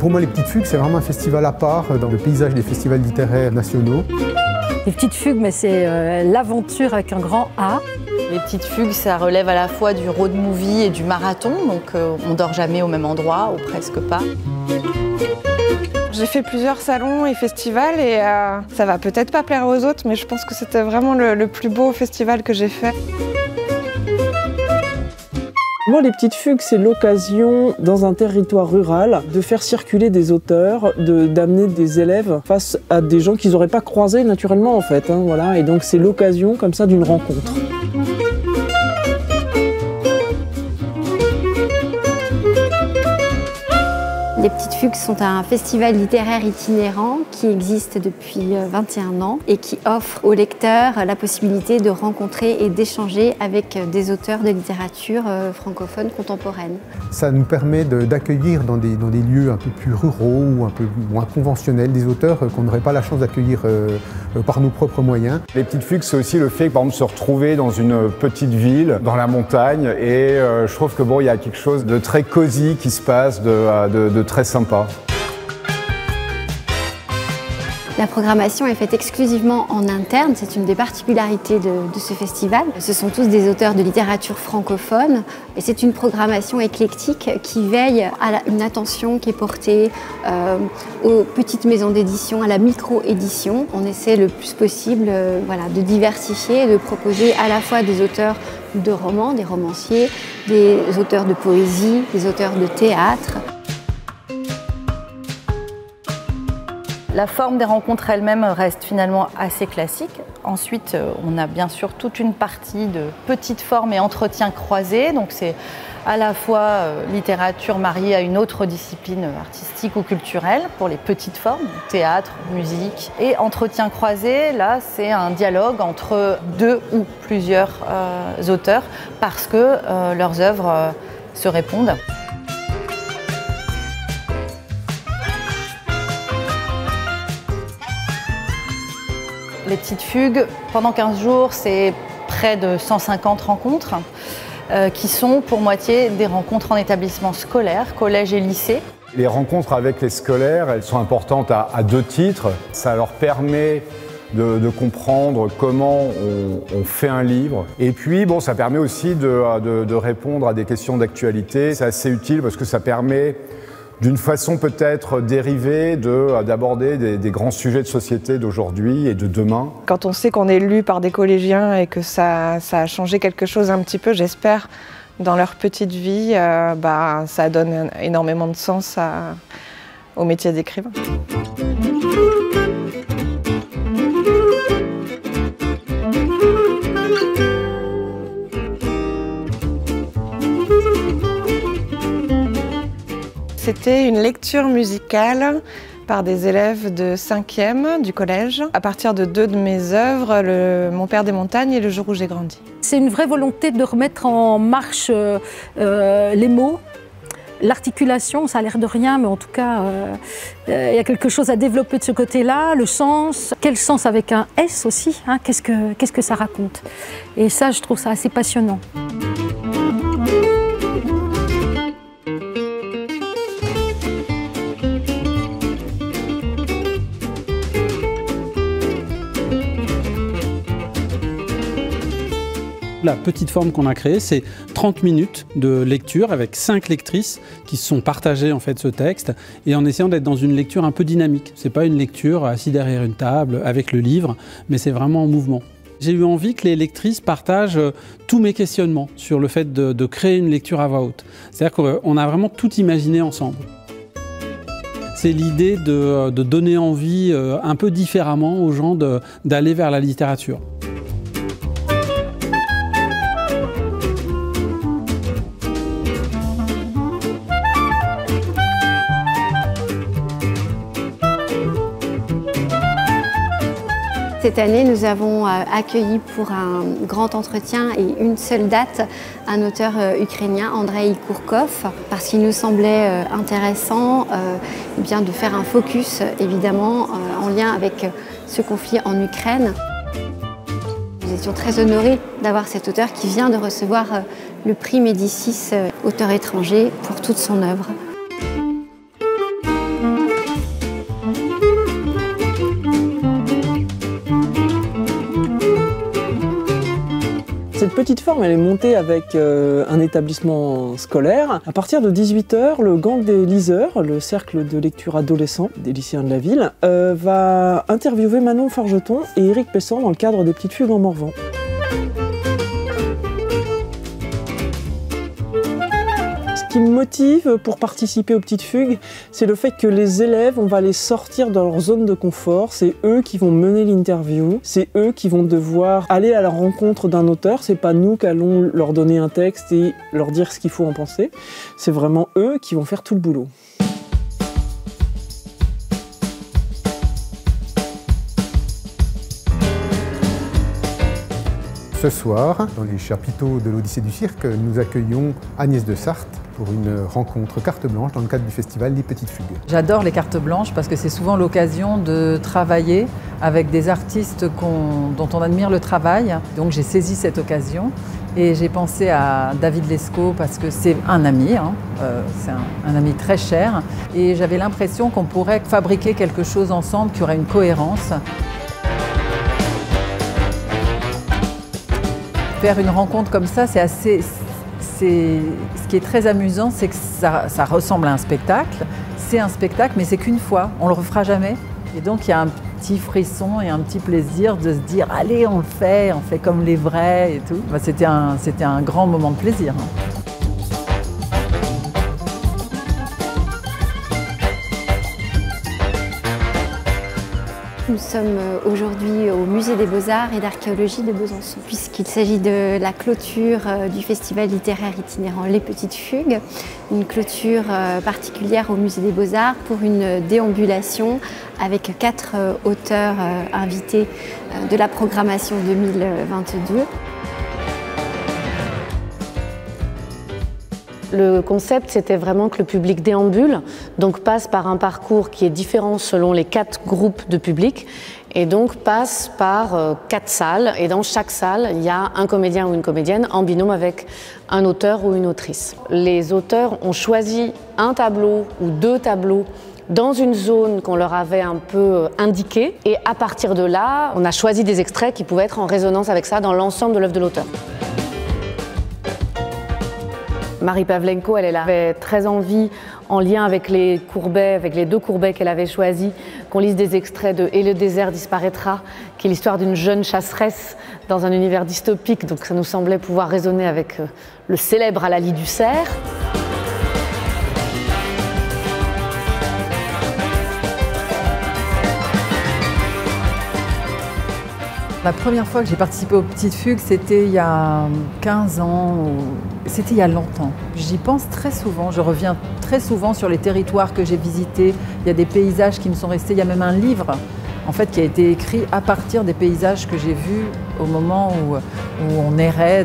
Pour moi, les Petites Fugues, c'est vraiment un festival à part dans le paysage des festivals littéraires nationaux. Les Petites Fugues, mais c'est l'aventure avec un grand A. Les Petites Fugues, ça relève à la fois du road movie et du marathon, donc on dort jamais au même endroit, ou presque pas. J'ai fait plusieurs salons et festivals et ça va peut-être pas plaire aux autres, mais je pense que c'était vraiment le plus beau festival que j'ai fait. Moi, les Petites Fugues, c'est l'occasion, dans un territoire rural, de faire circuler des auteurs, d'amener des élèves face à des gens qu'ils n'auraient pas croisés naturellement, en fait. Voilà. Et donc, c'est l'occasion, comme ça, d'une rencontre. Les Petites Fugues sont un festival littéraire itinérant qui existe depuis 21 ans et qui offre aux lecteurs la possibilité de rencontrer et d'échanger avec des auteurs de littérature francophone contemporaine. Ça nous permet d'accueillir dans des lieux un peu plus ruraux ou un peu moins conventionnels des auteurs qu'on n'aurait pas la chance d'accueillir par nos propres moyens. Les Petites Fugues, c'est aussi le fait, par exemple, se retrouver dans une petite ville, dans la montagne, et je trouve que bon, il y a quelque chose de très cosy qui se passe, de très sympa. La programmation est faite exclusivement en interne, c'est une des particularités de ce festival. Ce sont tous des auteurs de littérature francophone et c'est une programmation éclectique qui veille à une attention qui est portée aux petites maisons d'édition, à la micro-édition. On essaie le plus possible de diversifier et de proposer à la fois des auteurs de romans, des romanciers, des auteurs de poésie, des auteurs de théâtre. La forme des rencontres elles-mêmes reste finalement assez classique. Ensuite, on a bien sûr toute une partie de petites formes et entretiens croisés. Donc c'est à la fois littérature mariée à une autre discipline artistique ou culturelle pour les petites formes, théâtre, musique. Et entretiens croisés, là, c'est un dialogue entre deux ou plusieurs auteurs parce que leurs œuvres se répondent. Les Petites Fugues, pendant 15 jours, c'est près de 150 rencontres qui sont pour moitié des rencontres en établissement scolaire, collège et lycée. Les rencontres avec les scolaires, elles sont importantes à deux titres. Ça leur permet de comprendre comment on fait un livre. Et puis, bon, ça permet aussi de répondre à des questions d'actualité. C'est assez utile parce que ça permet d'une façon peut-être dérivée d'aborder des grands sujets de société d'aujourd'hui et de demain. Quand on sait qu'on est lu par des collégiens et que ça a changé quelque chose un petit peu, j'espère, dans leur petite vie, ça donne énormément de sens au métier d'écrivain. C'était une lecture musicale par des élèves de 5e du collège, à partir de deux de mes œuvres, Mon père des montagnes et Le jour où j'ai grandi. C'est une vraie volonté de remettre en marche les mots, l'articulation, ça a l'air de rien, mais en tout cas, il y a quelque chose à développer de ce côté-là, le sens, quel sens avec un S aussi, hein, qu'est-ce que ça raconte. Et ça, je trouve ça assez passionnant. La petite forme qu'on a créée, c'est 30 minutes de lecture avec 5 lectrices qui se sont partagées en fait ce texte et en essayant d'être dans une lecture un peu dynamique. C'est pas une lecture assis derrière une table avec le livre, mais c'est vraiment en mouvement. J'ai eu envie que les lectrices partagent tous mes questionnements sur le fait de créer une lecture à voix haute. C'est-à-dire qu'on a vraiment tout imaginé ensemble. C'est l'idée de donner envie un peu différemment aux gens d'aller vers la littérature. Cette année, nous avons accueilli pour un grand entretien et une seule date un auteur ukrainien, Andrei Kourkov, parce qu'il nous semblait intéressant de faire un focus, évidemment, en lien avec ce conflit en Ukraine. Nous étions très honorés d'avoir cet auteur qui vient de recevoir le prix Médicis, auteur étranger, pour toute son œuvre. cette petite forme, elle est montée avec un établissement scolaire. À partir de 18 h, le gang des liseurs, le cercle de lecture adolescent des lycéens de la ville, va interviewer Manon Forgeton et Éric Pessan dans le cadre des Petites Fugues en Morvan. Ce qui me motive pour participer aux Petites Fugues, c'est le fait que les élèves, on va les sortir de leur zone de confort. C'est eux qui vont mener l'interview, c'est eux qui vont devoir aller à la rencontre d'un auteur. C'est pas nous qui allons leur donner un texte et leur dire ce qu'il faut en penser. C'est vraiment eux qui vont faire tout le boulot. Ce soir, dans les chapiteaux de l'Odyssée du cirque, nous accueillons Agnès de Sarthe pour une rencontre carte blanche dans le cadre du festival Les Petites Fugues. J'adore les cartes blanches parce que c'est souvent l'occasion de travailler avec des artistes dont on admire le travail. Donc j'ai saisi cette occasion et j'ai pensé à David Lescaut parce que c'est un ami, c'est un ami très cher. Et j'avais l'impression qu'on pourrait fabriquer quelque chose ensemble qui aurait une cohérence. Faire une rencontre comme ça, ce qui est très amusant, c'est que ça ressemble à un spectacle. C'est un spectacle, mais c'est qu'une fois, on le refera jamais. Et donc il y a un petit frisson et un petit plaisir de se dire allez, on le fait, on fait comme les vrais et tout. C'était un grand moment de plaisir. Nous sommes aujourd'hui au Musée des Beaux-Arts et d'Archéologie de Besançon, puisqu'il s'agit de la clôture du festival littéraire itinérant Les Petites Fugues, une clôture particulière au Musée des Beaux-Arts pour une déambulation avec 4 auteurs invités de la programmation 2022. Le concept, c'était vraiment que le public déambule, donc passe par un parcours qui est différent selon les 4 groupes de public, et donc passe par 4 salles, et dans chaque salle, il y a un comédien ou une comédienne en binôme avec un auteur ou une autrice. Les auteurs ont choisi un tableau ou 2 tableaux dans une zone qu'on leur avait un peu indiquée, et à partir de là, on a choisi des extraits qui pouvaient être en résonance avec ça dans l'ensemble de l'œuvre de l'auteur. Marie Pavlenko, elle avait très envie, en lien avec les Courbet, avec les 2 Courbet qu'elle avait choisis, qu'on lise des extraits de « Et le désert disparaîtra », qui est l'histoire d'une jeune chasseresse dans un univers dystopique, donc ça nous semblait pouvoir résonner avec le célèbre À la lie du cerf. La première fois que j'ai participé aux Petites Fugues, c'était il y a 15 ans, c'était il y a longtemps. J'y pense très souvent, je reviens très souvent sur les territoires que j'ai visités. Il y a des paysages qui me sont restés, il y a même un livre en fait, qui a été écrit à partir des paysages que j'ai vus au moment où on errait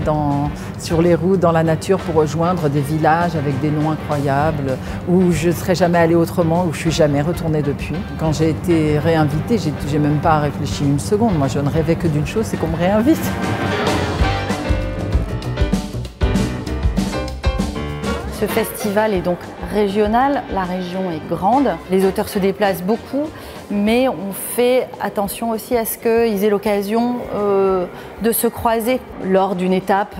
sur les routes dans la nature pour rejoindre des villages avec des noms incroyables, où je ne serais jamais allée autrement, où je ne suis jamais retournée depuis. Quand j'ai été réinvitée, j'ai même pas réfléchi une seconde. Moi, je ne rêvais que d'une chose, c'est qu'on me réinvite. Ce festival est donc régional, la région est grande, les auteurs se déplacent beaucoup, mais on fait attention aussi à ce qu'ils aient l'occasion de se croiser lors d'une étape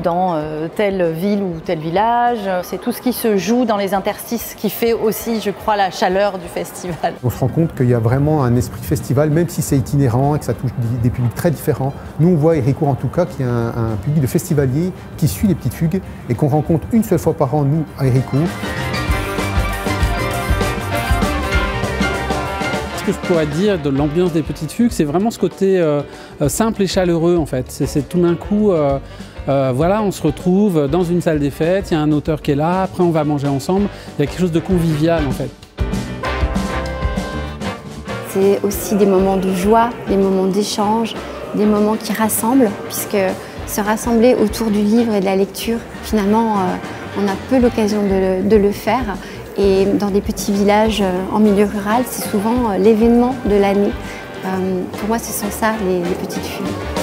dans telle ville ou tel village. C'est tout ce qui se joue dans les interstices qui fait aussi, je crois, la chaleur du festival. On se rend compte qu'il y a vraiment un esprit festival, même si c'est itinérant et que ça touche des publics très différents. Nous, on voit à Héricourt en tout cas qu'il y a un public de festivaliers qui suit les Petites Fugues et qu'on rencontre une seule fois par an, nous, à Héricourt. Ce que je pourrais dire de l'ambiance des Petites Fugues, c'est vraiment ce côté simple et chaleureux en fait. C'est tout d'un coup, voilà, on se retrouve dans une salle des fêtes, il y a un auteur qui est là, après on va manger ensemble, il y a quelque chose de convivial en fait. C'est aussi des moments de joie, des moments d'échange, des moments qui rassemblent, puisque se rassembler autour du livre et de la lecture, finalement, on a peu l'occasion de le faire. Et dans des petits villages en milieu rural, c'est souvent l'événement de l'année. Pour moi, ce sont ça, les Petites Fugues.